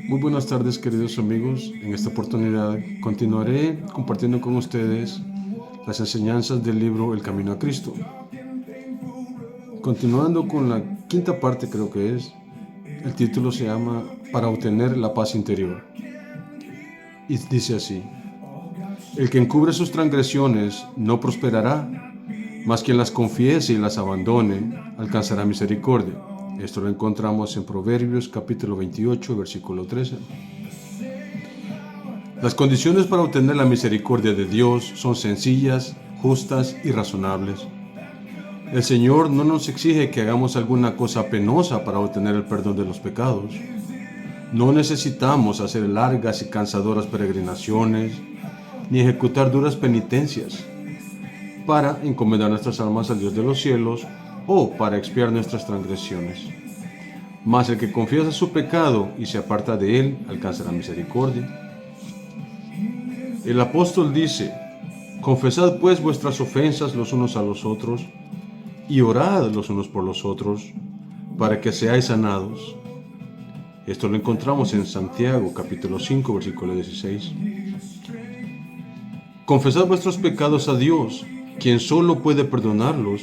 Muy buenas tardes, queridos amigos. En esta oportunidad continuaré compartiendo con ustedes las enseñanzas del libro El Camino a Cristo. Continuando con la quinta parte, creo que es, el título se llama Para obtener la paz interior. Y dice así: el que encubre sus transgresiones no prosperará, mas quien las confiese y las abandone alcanzará misericordia. Esto lo encontramos en Proverbios capítulo 28, versículo 13. Las condiciones para obtener la misericordia de Dios son sencillas, justas y razonables. El Señor no nos exige que hagamos alguna cosa penosa para obtener el perdón de los pecados. No necesitamos hacer largas y cansadoras peregrinaciones, ni ejecutar duras penitencias para encomendar nuestras almas al Dios de los cielos o para expiar nuestras transgresiones. Mas el que confiesa su pecado y se aparta de él, alcanzará misericordia. El apóstol dice: confesad pues vuestras ofensas los unos a los otros, y orad los unos por los otros, para que seáis sanados. Esto lo encontramos en Santiago capítulo 5, versículo 16. Confesad vuestros pecados a Dios, quien solo puede perdonarlos,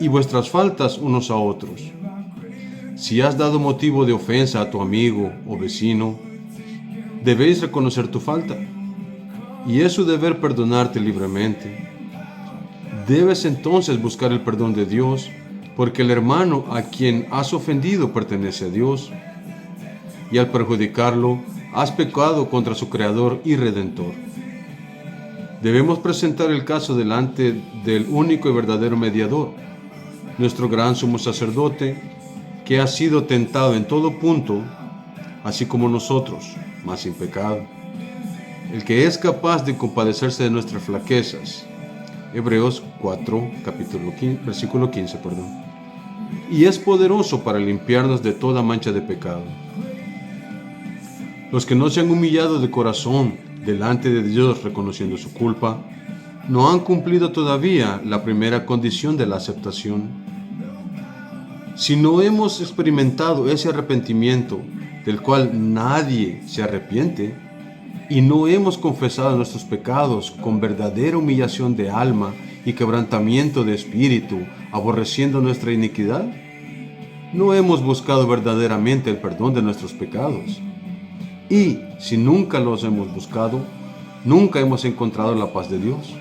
y vuestras faltas unos a otros. Si has dado motivo de ofensa a tu amigo o vecino, debéis reconocer tu falta, y es su deber perdonarte libremente. Debes entonces buscar el perdón de Dios, porque el hermano a quien has ofendido pertenece a Dios, y al perjudicarlo, has pecado contra su Creador y Redentor. Debemos presentar el caso delante del único y verdadero mediador, nuestro gran sumo sacerdote, que ha sido tentado en todo punto, así como nosotros, mas sin pecado. El que es capaz de compadecerse de nuestras flaquezas. Hebreos 4, versículo 15. Y es poderoso para limpiarnos de toda mancha de pecado. Los que no se han humillado de corazón delante de Dios reconociendo su culpa, no han cumplido todavía la primera condición de la aceptación. Si no hemos experimentado ese arrepentimiento del cual nadie se arrepiente, y no hemos confesado nuestros pecados con verdadera humillación de alma y quebrantamiento de espíritu, aborreciendo nuestra iniquidad, no hemos buscado verdaderamente el perdón de nuestros pecados. Y si nunca los hemos buscado, nunca hemos encontrado la paz de Dios.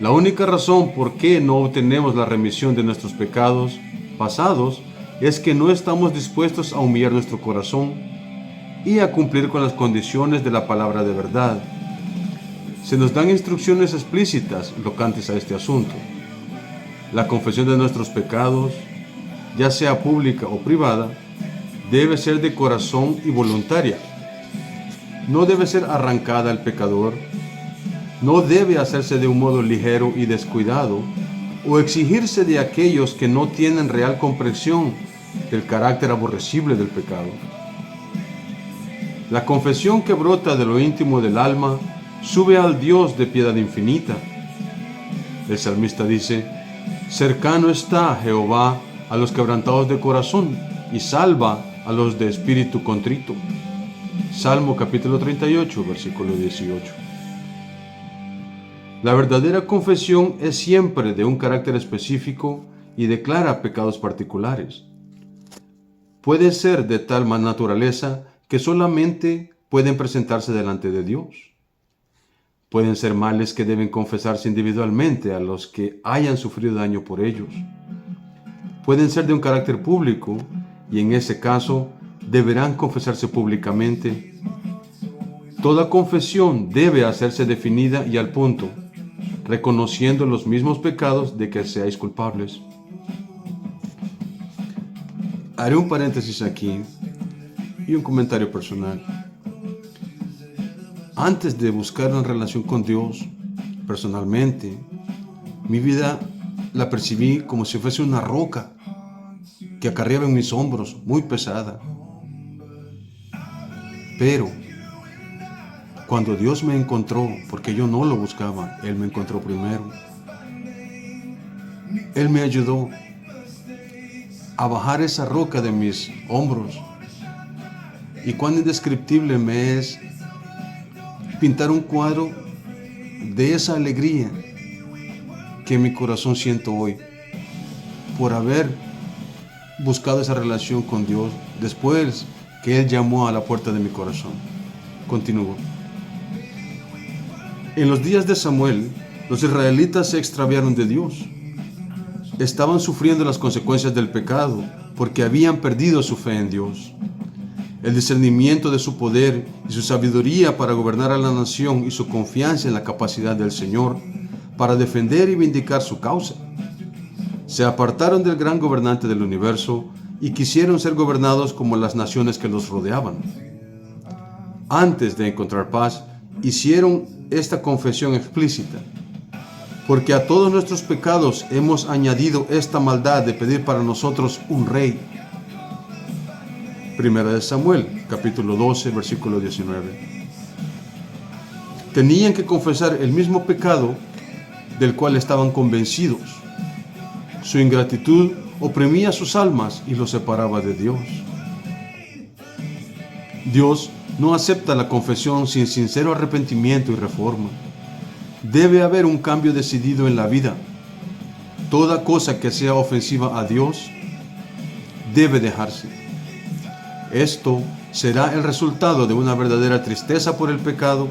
La única razón por qué no obtenemos la remisión de nuestros pecados pasados es que no estamos dispuestos a humillar nuestro corazón y a cumplir con las condiciones de la palabra de verdad. Se nos dan instrucciones explícitas locantes a este asunto. La confesión de nuestros pecados, ya sea pública o privada, debe ser de corazón y voluntaria. No debe ser arrancada al pecador, no debe hacerse de un modo ligero y descuidado, o exigirse de aquellos que no tienen real comprensión del carácter aborrecible del pecado. La confesión que brota de lo íntimo del alma sube al Dios de piedad infinita. El salmista dice: cercano está Jehová a los quebrantados de corazón y salva a los de espíritu contrito. Salmo capítulo 38, versículo 18. La verdadera confesión es siempre de un carácter específico y declara pecados particulares. Puede ser de tal naturaleza que solamente pueden presentarse delante de Dios. Pueden ser males que deben confesarse individualmente a los que hayan sufrido daño por ellos. Pueden ser de un carácter público y en ese caso deberán confesarse públicamente. Toda confesión debe hacerse definida y al punto, reconociendo los mismos pecados de que seáis culpables. Haré un paréntesis aquí y un comentario personal. Antes de buscar una relación con Dios, personalmente, mi vida la percibí como si fuese una roca que acarreaba en mis hombros, muy pesada. Pero cuando Dios me encontró, porque yo no lo buscaba, Él me encontró primero. Él me ayudó a bajar esa roca de mis hombros. Y cuán indescriptible me es pintar un cuadro de esa alegría que en mi corazón siento hoy por haber buscado esa relación con Dios después que Él llamó a la puerta de mi corazón. Continúo. En los días de Samuel, los israelitas se extraviaron de Dios. Estaban sufriendo las consecuencias del pecado porque habían perdido su fe en Dios. El discernimiento de su poder y su sabiduría para gobernar a la nación y su confianza en la capacidad del Señor para defender y vindicar su causa. Se apartaron del gran gobernante del universo y quisieron ser gobernados como las naciones que los rodeaban. Antes de encontrar paz, hicieron esta confesión explícita: porque a todos nuestros pecados hemos añadido esta maldad de pedir para nosotros un rey. Primera de Samuel, capítulo 12, versículo 19. Tenían que confesar el mismo pecado del cual estaban convencidos. Su ingratitud oprimía sus almas y los separaba de Dios. Dios no acepta la confesión sin sincero arrepentimiento y reforma. Debe haber un cambio decidido en la vida. Toda cosa que sea ofensiva a Dios debe dejarse. Esto será el resultado de una verdadera tristeza por el pecado.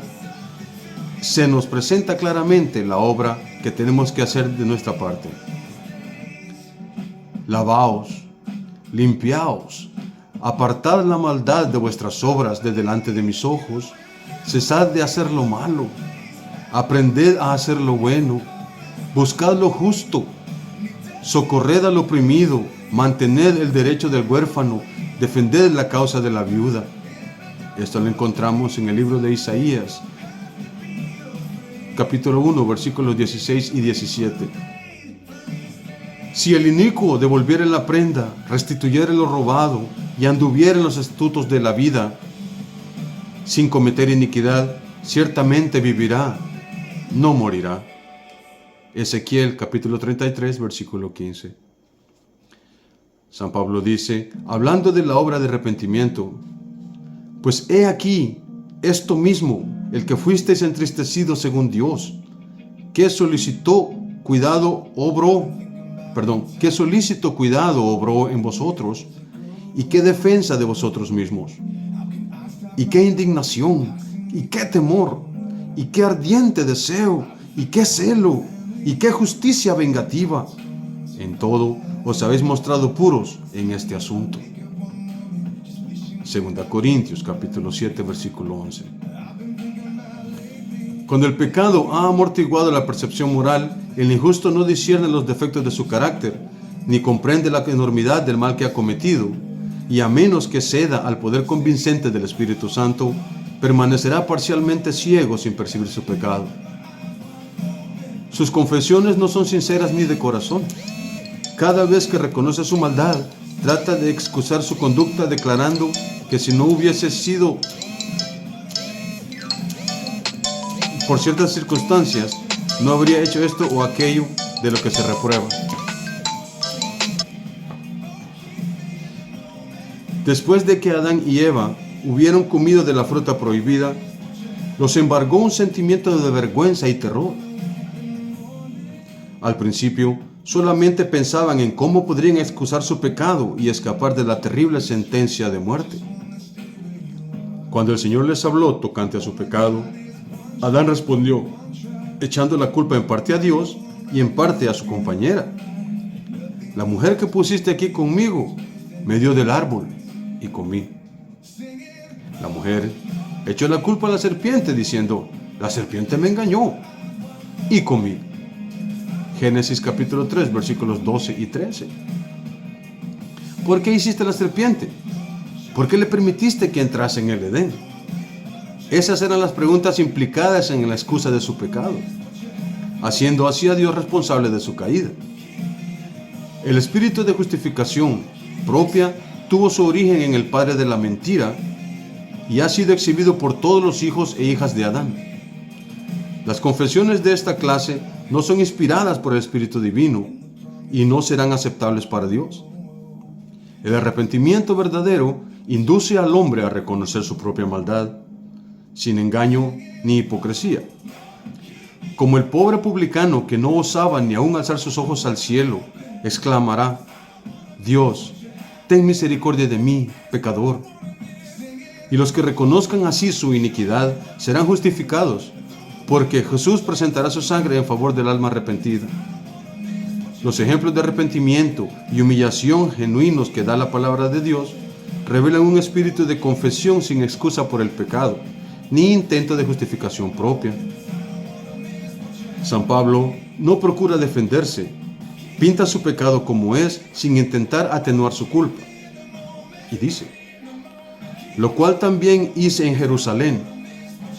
Se nos presenta claramente la obra que tenemos que hacer de nuestra parte. Lavaos, limpiaos, apartad la maldad de vuestras obras de delante de mis ojos, cesad de hacer lo malo, aprended a hacer lo bueno, buscad lo justo, socorred al oprimido, mantened el derecho del huérfano, defended la causa de la viuda. Esto lo encontramos en el libro de Isaías, capítulo 1, versículos 16 y 17. Si el inicuo devolviere la prenda, restituyere lo robado y anduviere en los estatutos de la vida, sin cometer iniquidad, ciertamente vivirá, no morirá. Ezequiel capítulo 33, versículo 15. San Pablo dice, hablando de la obra de arrepentimiento: pues he aquí, esto mismo, el que fuisteis entristecidos según Dios, que solícito cuidado obró en vosotros, y qué defensa de vosotros mismos, y qué indignación, y qué temor, y qué ardiente deseo, y qué celo, y qué justicia vengativa. En todo os habéis mostrado puros en este asunto. Segunda Corintios capítulo 7, versículo 11. Cuando el pecado ha amortiguado la percepción moral, el injusto no discierne los defectos de su carácter, ni comprende la enormidad del mal que ha cometido, y a menos que ceda al poder convincente del Espíritu Santo, permanecerá parcialmente ciego sin percibir su pecado. Sus confesiones no son sinceras ni de corazón. Cada vez que reconoce su maldad, trata de excusar su conducta declarando que si no hubiese sido por ciertas circunstancias, no habría hecho esto o aquello de lo que se reprueba. Después de que Adán y Eva hubieron comido de la fruta prohibida, los embargó un sentimiento de vergüenza y terror. Al principio, solamente pensaban en cómo podrían excusar su pecado y escapar de la terrible sentencia de muerte. Cuando el Señor les habló tocante a su pecado, Adán respondió, echando la culpa en parte a Dios y en parte a su compañera. La mujer que pusiste aquí conmigo me dio del árbol y comí. La mujer echó la culpa a la serpiente diciendo, la serpiente me engañó y comí. Génesis capítulo 3, versículos 12 y 13. ¿Por qué hiciste la serpiente? ¿Por qué le permitiste que entrase en el Edén? Esas eran las preguntas implicadas en la excusa de su pecado, haciendo así a Dios responsable de su caída. El espíritu de justificación propia tuvo su origen en el padre de la mentira y ha sido exhibido por todos los hijos e hijas de Adán. Las confesiones de esta clase no son inspiradas por el Espíritu Divino y no serán aceptables para Dios. El arrepentimiento verdadero induce al hombre a reconocer su propia maldad, sin engaño ni hipocresía. Como el pobre publicano que no osaba ni aun alzar sus ojos al cielo, exclamará: Dios, ten misericordia de mí, pecador. Y los que reconozcan así su iniquidad serán justificados, porque Jesús presentará su sangre en favor del alma arrepentida. Los ejemplos de arrepentimiento y humillación genuinos que da la palabra de Dios revelan un espíritu de confesión sin excusa por el pecado, ni intento de justificación propia. San Pablo no procura defenderse, pinta su pecado como es sin intentar atenuar su culpa. Y dice: lo cual también hice en Jerusalén,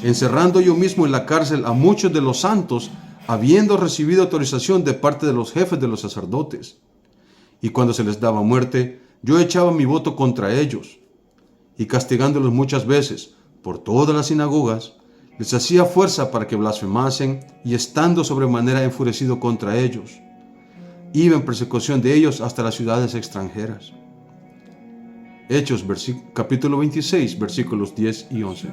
encerrando yo mismo en la cárcel a muchos de los santos, habiendo recibido autorización de parte de los jefes de los sacerdotes. Y cuando se les daba muerte, yo echaba mi voto contra ellos, y castigándolos muchas veces por todas las sinagogas, les hacía fuerza para que blasfemasen, y estando sobremanera enfurecido contra ellos, iba en persecución de ellos hasta las ciudades extranjeras. Hechos capítulo 26, versículos 10 y 11.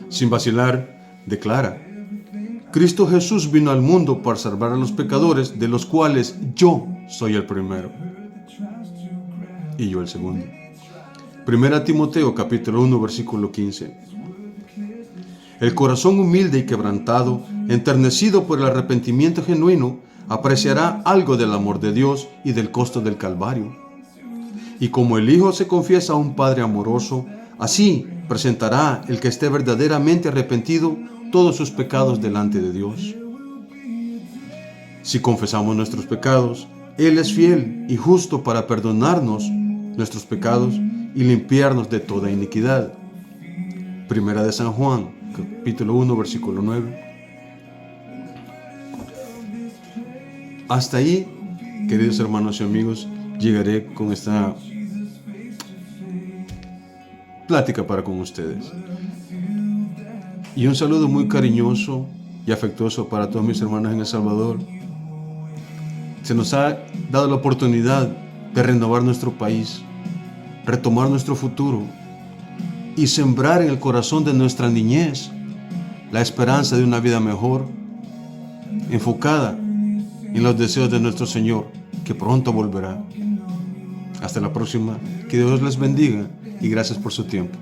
Sin vacilar, declara: Cristo Jesús vino al mundo para salvar a los pecadores, de los cuales yo soy el primero, y yo el segundo. 1 Timoteo capítulo 1, versículo 15. El corazón humilde y quebrantado, enternecido por el arrepentimiento genuino, apreciará algo del amor de Dios y del costo del Calvario. Y como el Hijo se confiesa a un Padre amoroso, así presentará el que esté verdaderamente arrepentido todos sus pecados delante de Dios. Si confesamos nuestros pecados, Él es fiel y justo para perdonarnos nuestros pecados y limpiarnos de toda iniquidad. Primera de San Juan, capítulo 1, versículo 9. Hasta ahí, queridos hermanos y amigos, llegaré con esta plática para con ustedes. Y un saludo muy cariñoso y afectuoso para todos mis hermanos en El Salvador. Se nos ha dado la oportunidad de renovar nuestro país, retomar nuestro futuro y sembrar en el corazón de nuestra niñez la esperanza de una vida mejor, enfocada en los deseos de nuestro Señor, que pronto volverá. Hasta la próxima. Que Dios les bendiga y gracias por su tiempo.